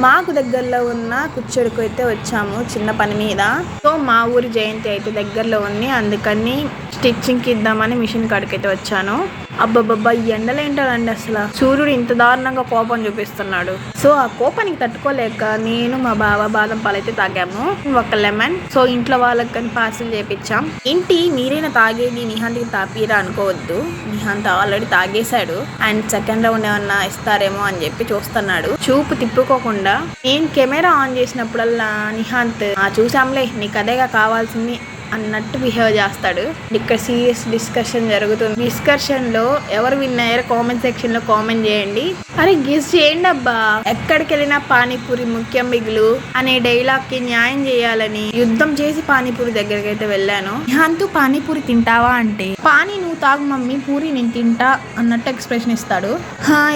మాకు దగ్గరలో ఉన్న కుచ్చెడుకు అయితే వచ్చాము చిన్న పని మీద. సో మా ఊరి జయంతి అయితే దగ్గరలో ఉంది, అందుకని స్టిచ్చింగ్కి ఇద్దామని మిషన్ కాడికైతే వచ్చాను. అబ్బబ్బబ్బా ఈ ఎండలు ఏంటండి, అసలు సూర్యుడు ఇంత దారుణంగా కోపం చూపిస్తున్నాడు. సో ఆ కోపానికి తట్టుకోలేక నేను మా బావ బాదం పాలైతే తాగాము, ఒక లెమన్. సో ఇంట్లో వాళ్ళకి కానీ పార్సిల్ చేపించాం. ఏంటి మీరైనా తాగేది, నిహాంత్కి తాపిరా అనుకోవద్దు, Nihanth already తాగేశాడు. And second round ఏమన్నా ఇస్తారేమో అని చెప్పి చూస్తున్నాడు, చూపు తిప్పుకోకుండా. నేను కెమెరా ఆన్ చేసినప్పుడల్లా నిహాంత్ చూసాంలే నీకు అదేగా కావాల్సింది అన్నట్టు బిహేవ్ చేస్తాడు. ఇక్కడ సీరియస్ డిస్కషన్ జరుగుతుంది. డిస్కషన్ లో ఎవరు విన్ అయ్యారో కామెంట్ సెక్షన్ లో కామెంట్ చేయండి. అరే గెస్ చేయండి అబ్బా. ఎక్కడికి వెళ్ళినా పానీపూరి ముఖ్యం మిగులు అనే డైలాగ్ కి న్యాయం చేయాలని యుద్ధం చేసి పానీపూరి దగ్గరికి అయితే వెళ్ళాను. నిహాంత్ పానీపూరి తింటావా అంటే, పానీ నువ్వు తాగు మమ్మీ, పూరి నేను తింటా అన్నట్టు ఎక్స్ప్రెషన్ ఇస్తాడు.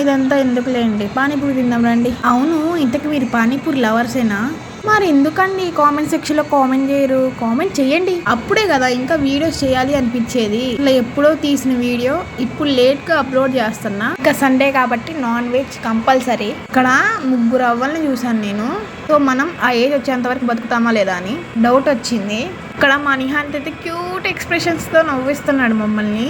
ఇదంతా ఎందుకులేండి, పానీపూరి తిందాం రండి. అవును ఇంతకు మీరు పానీపూరి లవర్సేనా? మరి ఎందుకండి కామెంట్ సెక్షన్ లో కామెంట్ చేయరు? కామెంట్ చేయండి, అప్పుడే కదా ఇంకా వీడియోస్ చేయాలి అనిపించేది. ఇలా ఎప్పుడో తీసిన వీడియో ఇప్పుడు లేట్ గా అప్లోడ్ చేస్తున్నా. ఇంకా సండే కాబట్టి నాన్ వెజ్ కంపల్సరీ. ఇక్కడ 3 అవ్వల్ని చూసాను నేను. సో మనం ఆ ఏజ్ వచ్చేంత వరకు బతుకుతామా లేదా అని డౌట్ వచ్చింది. ఇక్కడ మా నిహాంత్ అయితే క్యూట్ ఎక్స్ప్రెషన్స్ తో నవ్విస్తున్నాడు మమ్మల్ని.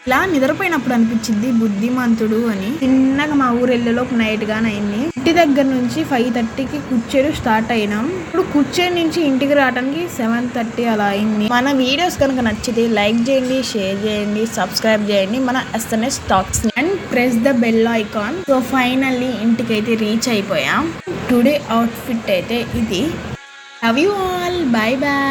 ఇలా నిద్రపోయినప్పుడు అనిపించింది బుద్ధిమంతుడు అని. చిన్నగా మా ఊరెళ్ళలోపు నైట్ గానే అయింది. ఇంటి దగ్గర నుంచి 5:30కి కుచ్చేరు స్టార్ట్ అయినాం. ఇప్పుడు కుచ్చేరు నుంచి ఇంటికి రావడానికి 7:30 అలా అయింది. మన వీడియోస్ కనుక నచ్చితే లైక్ చేయండి, షేర్ చేయండి, సబ్స్క్రైబ్ చేయండి మన SNS talks and press the bell icon. So finally ఇంటికి అయితే రీచ్ అయిపోయాం. టుడే అవుట్ఫిట్ అయితే ఇది. Love you all, bye bye.